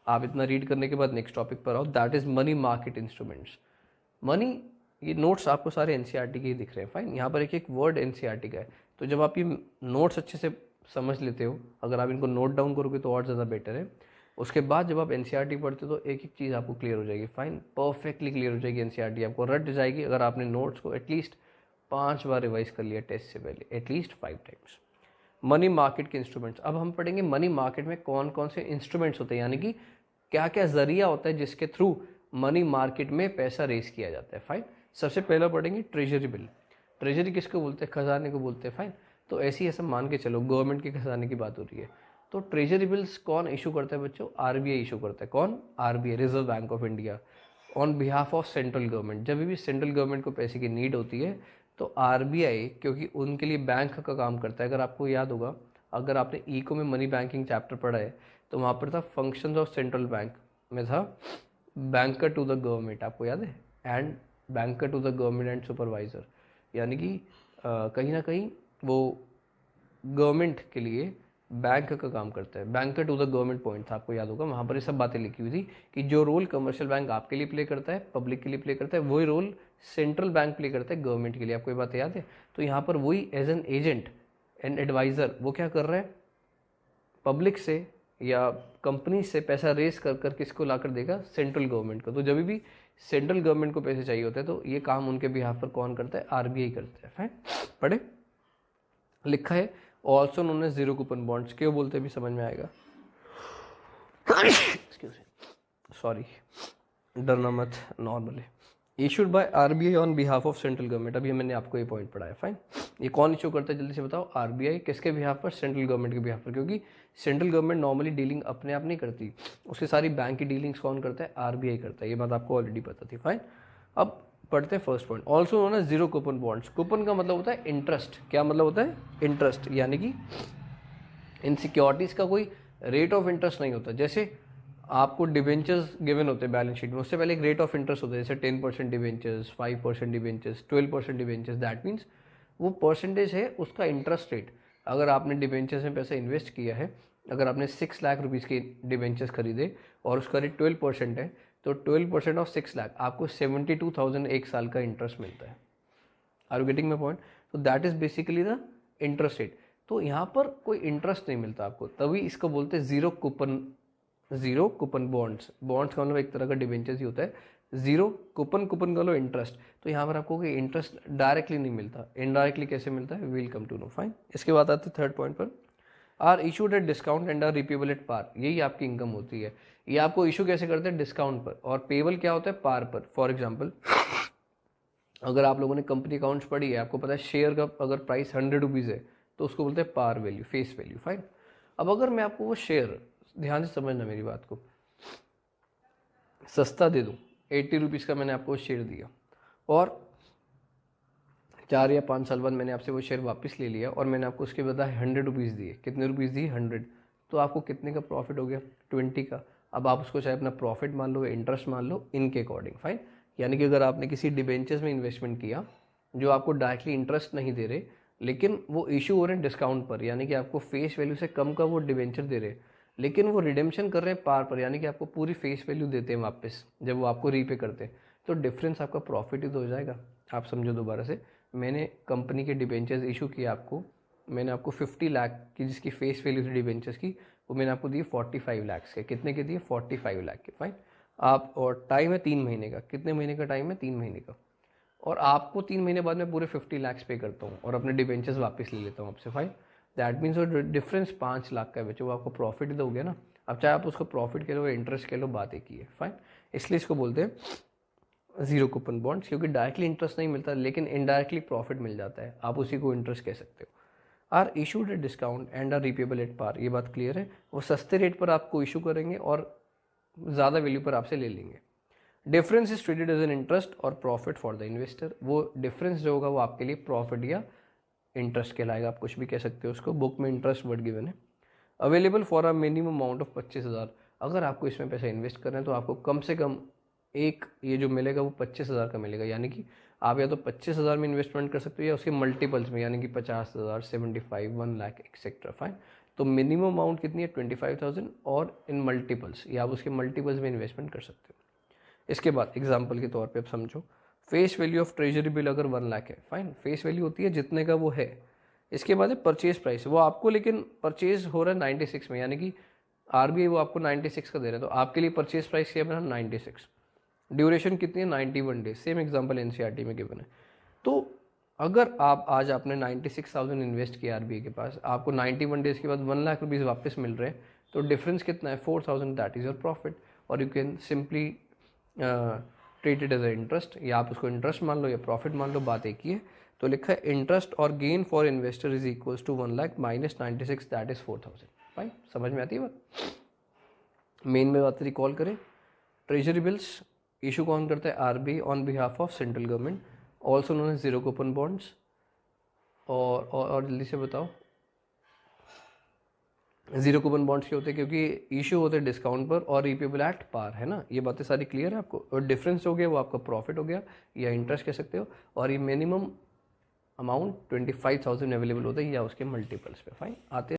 आप इतना रीड करने के बाद नेक्स्ट टॉपिक पर आओ, that is money market instruments. Money, ये नोट्स आपको सारे एनसीईआरटी के ही दिख रहे हैं, फाइन। यहाँ पर एक एक वर्ड एनसीईआरटी का है, तो जब आप ये नोट्स अच्छे से समझ लेते हो, अगर आप इनको नोट डाउन करोगे तो और ज़्यादा बेटर है। उसके बाद जब आप एनसीईआरटी पढ़ते हो तो एक एक चीज़ आपको क्लियर हो जाएगी, फाइन, परफेक्टली क्लियर हो जाएगी। एनसीईआरटी आपको रट जाएगी अगर आपने नोट्स को एटलीस्ट 5 बार रिवाइज कर लिया टेस्ट से पहले, एटलीस्ट 5 टाइम्स। मनी मार्केट के इंस्ट्रूमेंट्स, अब हम पढ़ेंगे मनी मार्केट में कौन कौन से इंस्ट्रूमेंट्स होते हैं, यानी कि क्या क्या जरिया होता है जिसके थ्रू मनी मार्केट में पैसा रेस किया जाता है, फाइन। सबसे पहला पढ़ेंगे ट्रेजरी बिल। ट्रेजरी किसको बोलते हैं? खजाने को बोलते हैं, फाइन। तो ऐसी ऐसा मान के चलो गवर्नमेंट के खजाने की बात हो रही है, तो ट्रेजरी बिल्स कौन इशू करता है बच्चों? आरबीआई इशू करता है। कौन? RBI, reserve bank of India, on behalf of central government. जब भी सेंट्रल गवर्नमेंट को पैसे की नीड होती है तो आरबीआई, क्योंकि उनके लिए बैंक का काम करता है। अगर आपको याद होगा, अगर आपने इको में मनी बैंकिंग चैप्टर पढ़ा है तो वहाँ पर था फंक्शंस ऑफ सेंट्रल बैंक, में था बैंकर टू द गवर्नमेंट, आपको याद है, and banker to the government and supervisor, यानी कि कहीं ना कहीं वो गवर्नमेंट के लिए बैंक का काम करता है। Banker to the government point था, आपको याद होगा, वहाँ पर ये सब बातें लिखी हुई थी कि जो रोल कमर्शियल बैंक आपके लिए प्ले करता है, पब्लिक के लिए प्ले करता है, वही रोल सेंट्रल बैंक प्ले करता है गवर्नमेंट के लिए। आपको ये बात याद है? तो यहाँ पर वही as an agent and adviser वो क्या कर रहा है, पब्लिक से या कंपनी से पैसा रेस कर कर किसको ला कर देगा? सेंट्रल गवर्नमेंट को। तो जब भी सेंट्रल गवर्नमेंट को पैसे चाहिए होते हैं तो ये काम उनके बिहाफ पर कौन करता है? आरबीआई करता है, फाइन। पढ़े लिखा है also known as zero coupon bonds, क्यों बोलते हैं भी समझ में आएगा। एक्सक्यूज मी, सॉरी, डरना मत, नॉर्मल है। Issued by RBI on behalf of central government, अभी मैंने आपको ये पॉइंट पढ़ाया, फाइन। ये कौन इशू करता है जल्दी से बताओ? आरबीआई। किसके बिहाफ पर? सेंट्रल गवर्नमेंट के बिहाफ पर, क्योंकि सेंट्रल गवर्नमेंट नॉर्मली डीलिंग अपने आप नहीं करती, उसकी सारी बैंक की डीलिंग्स कौन करता है? आरबीआई करता है। ये बात आपको ऑलरेडी पता थी, फाइन। अब पढ़ते हैं first point, also known as zero coupon bonds. Coupon का मतलब होता है इंटरेस्ट। क्या मतलब होता है? इंटरेस्ट, यानी कि इन सिक्योरिटीज़ का कोई रेट ऑफ इंटरेस्ट नहीं होता। जैसे आपको डिवेंचर्स गिवन होते हैं बैलेंस शीट में, उससे पहले एक रेट ऑफ इंटरेस्ट होता है, जैसे 10% debentures, 5% debentures, 12% debentures. That means वो परसेंटेज है उसका इंटरेस्ट रेट। अगर आपने डिवेंचर्स में पैसा इन्वेस्ट किया है, अगर आपने 6 लाख रुपीज़ के डिवेंचर्स खरीदे और उसका रेट 12% है, तो 12% ऑफ 6 लाख आपको 72,000 एक साल का इंटरेस्ट मिलता है। Are you getting my point? तो that is basically the interest rate. तो यहाँ पर कोई इंटरेस्ट नहीं मिलता आपको, तभी इसको बोलते हैं जीरो कूपन बॉन्ड्स। बॉन्ड्स का मतलब एक तरह का डिवेंचर्स ही होता है। जीरो कूपन का लो इंटरेस्ट। तो यहाँ पर आपको कोई इंटरेस्ट डायरेक्टली नहीं मिलता, इनडायरेक्टली कैसे मिलता है? Will come to know, fine. इसके बाद आते हैं थर्ड पॉइंट पर, are issued at discount and are repayable at par. यही आपकी इनकम होती है। ये आपको इशू कैसे करते हैं? डिस्काउंट पर, और पेबल क्या होता है? पार पर। फॉर एग्जाम्पल, अगर आप लोगों ने कंपनी अकाउंट्स पढ़ी है, आपको पता है शेयर का अगर प्राइस 100 रुपीज़ है तो उसको बोलते हैं par value, face value, fine. अब अगर मैं आपको वो शेयर, ध्यान से समझना मेरी बात को, सस्ता दे दूँ, 80 रुपीज़ का मैंने आपको शेयर दिया और 4 या 5 साल बाद मैंने आपसे वो शेयर वापस ले लिया और मैंने आपको उसके बदले 100 रुपीज़ दिए। कितने रुपीज़ दिए? 100। तो आपको कितने का प्रॉफिट हो गया? 20 का। अब आप उसको चाहे अपना प्रॉफिट मान लो या इंटरेस्ट मान लो, इनके अकॉर्डिंग, फाइन। यानी कि अगर आपने किसी डिबेंचर्स में इन्वेस्टमेंट किया जो आपको डायरेक्टली इंटरेस्ट नहीं दे रहे, लेकिन वो इशू हो रहे हैं डिस्काउंट पर, यानी कि आपको फेस वैल्यू से कम का वो डिबेंचर दे रहे, लेकिन वो रिडेम्पशन कर रहे हैं पार पर, यानी कि आपको पूरी फेस वैल्यू देते हैं वापस जब वो आपको रीपे करते हैं, तो डिफरेंस आपका प्रॉफिट ही तो हो जाएगा। आप समझो दोबारा से, मैंने कंपनी के डिबेंचर्स इशू किए आपको, मैंने आपको 50 लाख की जिसकी फेस वैल्यू थी डिबेंचर्स की, वो मैंने आपको दिए 45 लाख के। कितने के दिए? 45 लाख के, फाइन। आप, और टाइम है 3 महीने का। कितने महीने का टाइम है? 3 महीने का। और आपको 3 महीने बाद मैं पूरे 50 लाख पे करता हूँ और अपने डिबेंचर्स वापस ले लेता हूँ आपसे, फाइन। दैट मीन्स वो डिफरेंस 5 लाख का है बच्चों, वो आपको प्रॉफिट ही तो हो गया ना। अब चाहे आप उसको प्रॉफिट कह लो या इंटरेस्ट कह लो, बात एक ही है, फाइन। इसलिए इसको बोलते हैं जीरो कूपन बॉन्ड्स, क्योंकि डायरेक्टली इंटरेस्ट नहीं मिलता लेकिन इनडायरेक्टली प्रॉफिट मिल जाता है, आप उसी को इंटरेस्ट कह सकते हो। Are issued at discount and are repayable at par, ये बात क्लियर है। वो सस्ते रेट पर आपको इशू करेंगे और ज़्यादा वैल्यू पर आपसे ले लेंगे। Difference is treated as an interest और प्रॉफिट फॉर द इन्वेस्टर। वो डिफरेंस जो होगा वो आपके लिए प्रॉफिट या इंटरेस्ट कहलाएगा, आप कुछ भी कह सकते हो उसको। बुक में इंटरेस्ट वर्ड गिवन है। Available for a minimum amount of 25,000। अगर आपको इसमें पैसा इन्वेस्ट करना है तो आपको कम से कम एक ये जो मिलेगा वो 25,000 का मिलेगा, यानी कि आप या तो 25,000 में इन्वेस्टमेंट कर सकते हो या उसके मल्टीपल्स में, यानी कि 50,000, 75, 1 लाख एक्सेट्रा, फाइन। तो मिनिमम अमाउंट कितनी है 25,000 और इन मल्टीपल्स, या आप उसके मल्टीपल्स में इन्वेस्टमेंट कर सकते हो। इसके बाद एग्जाम्पल के तौर पे आप समझो, face value of treasury bill अगर 1 लाख है, फाइन, फेस वैल्यू होती है जितने का वो है। इसके बाद है परचेज प्राइस, वो आपको लेकिन परचेज हो रहा है 96 में, यानी कि आरबीआई वो आपको 96 का दे रहा है, तो आपके लिए परचेज प्राइस क्या बना 96। ड्यूरेशन कितनी है 91 डेज, सेम एग्जाम्पल एनसीईआरटी में गिवन है। तो अगर आप आज आपने 96,000 इन्वेस्ट किया आरबीआई के पास, आपको 91 डेज के बाद 1 लाख रुपीज़ वापस मिल रहे हैं, तो डिफरेंस कितना है 4,000, दैट इज़ योर प्रॉफिट। और you can simply treat it as a interest, या आप उसको इंटरेस्ट मान लो या प्रॉफिट मान लो, बात एक ही है। तो लिखा है इंटरेस्ट और gain for investor is equals to 1 lakh minus 96, that is 4,000। Fine, समझ में आती है बात। मेन में बात रिकॉल करें, ट्रेजरी बिल्स इशू कौन करता है RBI on behalf of central government, also known as zero coupon bonds. और जल्दी से बताओ, जीरो कूपन बॉन्ड्स क्या होते हैं, क्योंकि इशू होते हैं डिस्काउंट पर और रीपेबल एट पार, है ना। ये बातें सारी क्लियर है आपको। और डिफरेंस हो गया वो आपका प्रॉफिट हो गया या इंटरेस्ट कह सकते हो। और ये मिनिमम अमाउंट 25,000 अवेलेबल होता है या उसके मल्टीपल्स पे। फाइन, आते